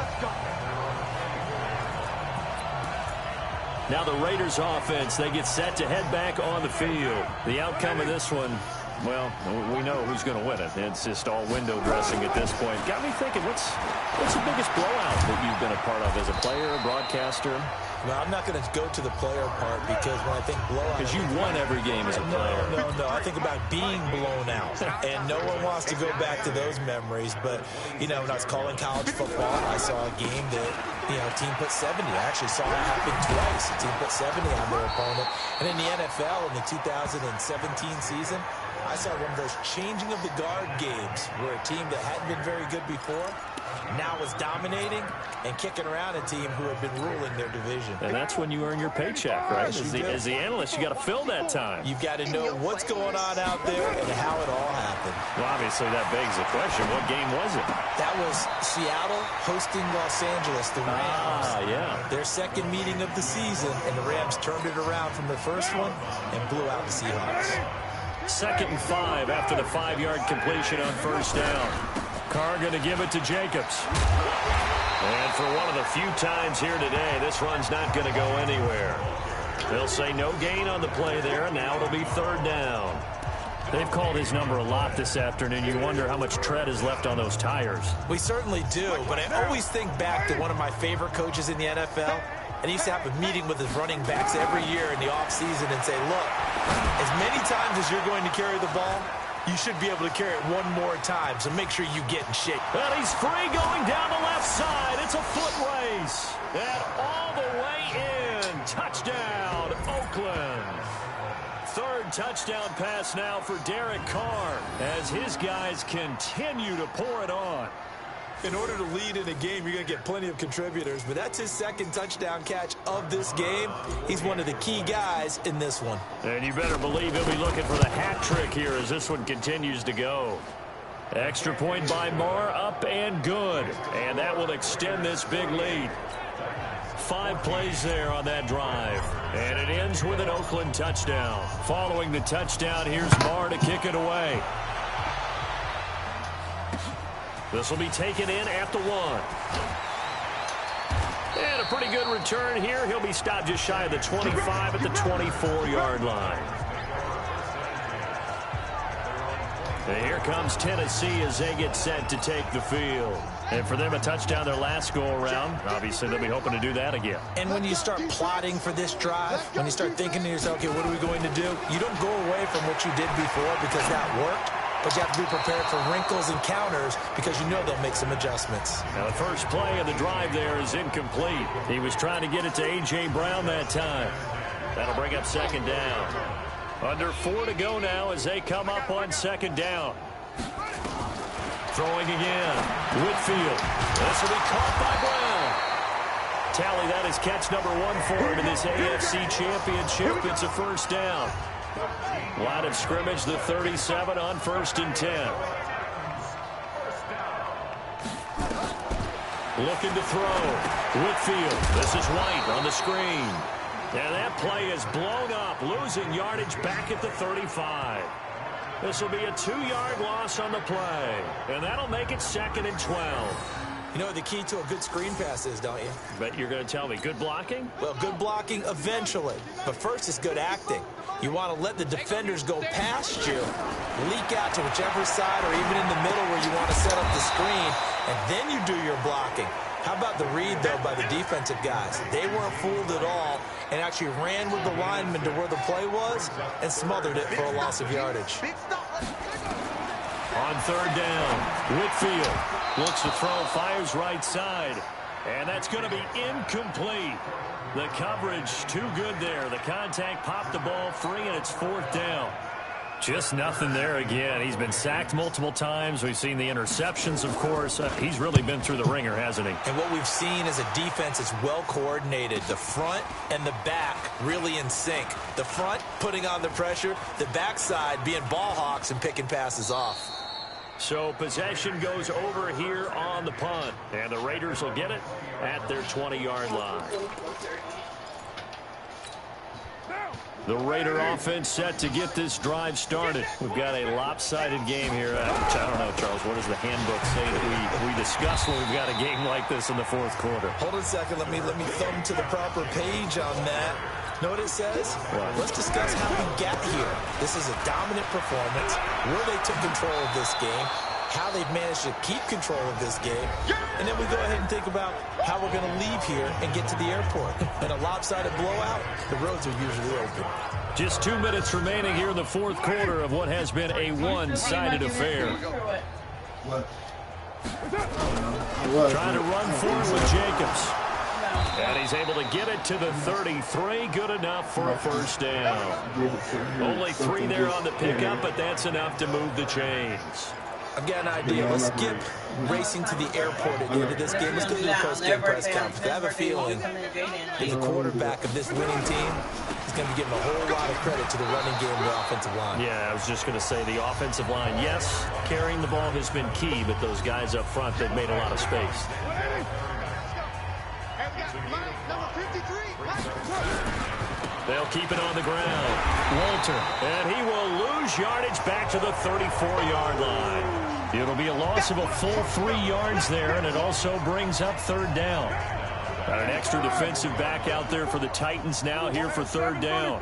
Now the Raiders offense, they get set to head back on the field. The outcome of this one, well, we know who's going to win it. It's just all window dressing at this point. Got me thinking, what's the biggest blowout that you've been a part of as a player, a broadcaster? Well, I'm not going to go to the player part because when I think blowout... Because you won every game as a player. No. I think about being blown out. And no one wants to go back to those memories. But, you know, when I was calling college football, I saw a game that, you know, a team put 70. I actually saw it happen twice. A team put 70 on their opponent. And in the NFL, in the 2017 season, I saw one of those changing of the guard games where a team that hadn't been very good before now was dominating and kicking around a team who had been ruling their division. And that's when you earn your paycheck, right? As the analyst, you got to fill that time. You've got to know what's going on out there and how it all happened. Well, obviously that begs the question, what game was it? That was Seattle hosting Los Angeles, the Rams. Yeah. Their 2nd meeting of the season, and the Rams turned it around from the first one and blew out the Seahawks. 2nd and 5 after the 5-yard completion on first down. Carr going to give it to Jacobs. And for one of the few times here today, this run's not going to go anywhere. They'll say no gain on the play there. Now it'll be 3rd down. They've called his number a lot this afternoon. You wonder how much tread is left on those tires. We certainly do, but I always think back to one of my favorite coaches in the NFL, and he used to have a meeting with his running backs every year in the offseason and say, look, as many times as you're going to carry the ball, you should be able to carry it one more time, so make sure you get in shape. Well, he's free going down the left side. It's a foot race. And all the way in. Touchdown, Oakland. Third touchdown pass now for Derek Carr as his guys continue to pour it on. In order to lead in a game, you're going to get plenty of contributors, but that's his second touchdown catch of this game. He's one of the key guys in this one. And you better believe he'll be looking for the hat trick here as this one continues to go. Extra point by Marr, up and good. And that will extend this big lead. 5 plays there on that drive. And it ends with an Oakland touchdown. Following the touchdown, here's Marr to kick it away. This will be taken in at the 1. And a pretty good return here. He'll be stopped just shy of the 25 at the 24-yard line. And here comes Tennessee as they get set to take the field. And for them, a touchdown their last go-around. Obviously, they'll be hoping to do that again. And when you start plotting for this drive, when you start thinking to yourself, okay, what are we going to do? You don't go away from what you did before because that worked. But you have to be prepared for wrinkles and counters because you know they'll make some adjustments. Now, the first play of the drive there is incomplete. He was trying to get it to A.J. Brown that time. That'll bring up second down. Under 4 to go now as they come up on second down. Throwing again. Whitfield. This will be caught by Brown. Tally, that is catch number 1 for him in this AFC Championship. It's a first down. Line of scrimmage, the 37 on 1st and 10. Looking to throw. Whitfield. This is White on the screen. And that play is blown up, losing yardage back at the 35. This will be a 2-yard loss on the play. And that'll make it 2nd and 12. You know what the key to a good screen pass is, don't you? But you're going to tell me, good blocking? Well, good blocking eventually. But first, it's good acting. You want to let the defenders go past you, leak out to whichever side or even in the middle where you want to set up the screen, and then you do your blocking. How about the read, though, by the defensive guys? They weren't fooled at all and actually ran with the lineman to where the play was and smothered it for a loss of yardage. On third down, Whitfield looks to throw, fires right side, and that's going to be incomplete. The coverage too good there. The contact popped the ball free, and it's 4th down. Just nothing there again. He's been sacked multiple times. We've seen the interceptions, of course. He's really been through the ringer, hasn't he? And what we've seen is a defense that's well coordinated. The front and the back really in sync. The front putting on the pressure. The backside being ball hawks and picking passes off. So possession goes over here on the punt. And the Raiders will get it at their 20-yard line. The Raider offense set to get this drive started. We've got a lopsided game here. I don't know, Charles, what does the handbook say that we discuss when we've got a game like this in the 4th quarter? Hold on a second. Let me thumb to the proper page on that. Know what it says? What? Let's discuss how we got here. This is a dominant performance, where they took control of this game, how they've managed to keep control of this game, and then we go ahead and think about how we're going to leave here and get to the airport. In a lopsided blowout, the roads are usually open. Just 2 minutes remaining here in the 4th quarter of what has been a one-sided affair. Trying to run forward with Jacobs. And he's able to get it to the 33. Good enough for a first down. Only 3 there on the pickup, but that's enough to move the chains. I've got an idea. Let's skip racing to the airport at the end of this game. Let's go to the post-game press conference. I have a feeling that the quarterback of this winning team is going to be giving a whole lot of credit to the running game and the offensive line. Yeah, I was just going to say the offensive line, yes, carrying the ball has been key, but those guys up front, they've made a lot of space. They'll keep it on the ground. Walter, and he will lose yardage back to the 34-yard line. It'll be a loss of a full 3 yards there, and it also brings up 3rd down. Got an extra defensive back out there for the Titans now here for 3rd down.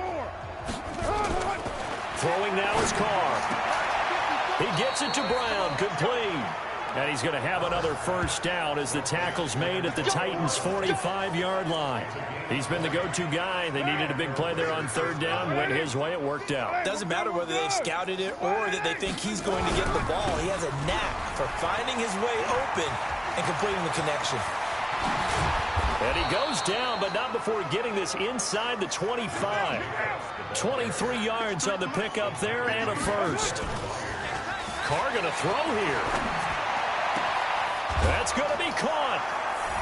Throwing now is Carr. He gets it to Brown, complete. And he's going to have another first down as the tackle's made at the Titans' 45-yard line. He's been the go-to guy. They needed a big play there on third down. Went his way. It worked out. Doesn't matter whether they've scouted it or that they think he's going to get the ball. He has a knack for finding his way open and completing the connection. And he goes down, but not before getting this inside the 25. 23 yards on the pickup there and a first. Carr going to throw here. That's going to be caught.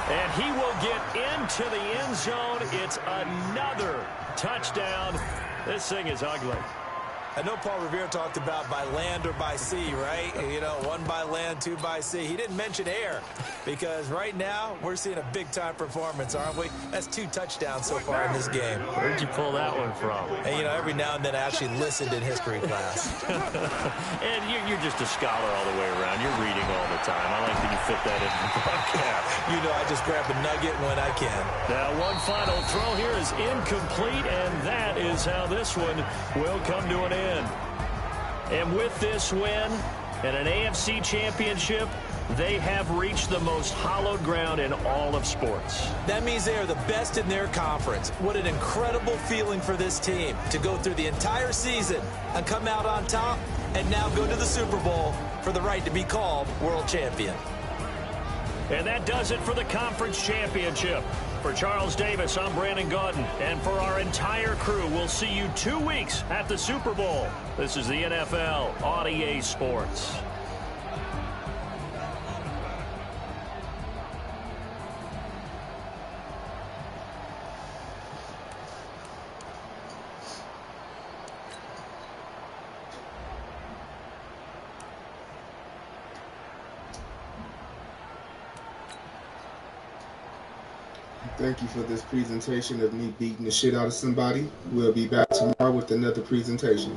And he will get into the end zone. It's another touchdown. This thing is ugly. I know Paul Revere talked about by land or by sea, right? You know, one by land, two by sea. He didn't mention air because right now we're seeing a big-time performance, aren't we? That's 2 touchdowns so far in this game. Where'd you pull that one from? And, you know, every now and then I actually listened in history class. And you're just a scholar all the way around. You're reading all the time. I like that you fit that into the broadcast. You know, I just grab a nugget when I can. Now, one final throw here is incomplete, and that is how this one will come to an end. And with this win and an AFC championship, they have reached the most hallowed ground in all of sports. That means they are the best in their conference. What an incredible feeling for this team to go through the entire season and come out on top and now go to the Super Bowl for the right to be called world champion. And that does it for the conference championship. For Charles Davis, I'm Brandon Gaudin. And for our entire crew, we'll see you 2 weeks at the Super Bowl. This is the NFL on EA Sports. Thank you for this presentation of me beating the shit out of somebody. We'll be back tomorrow with another presentation.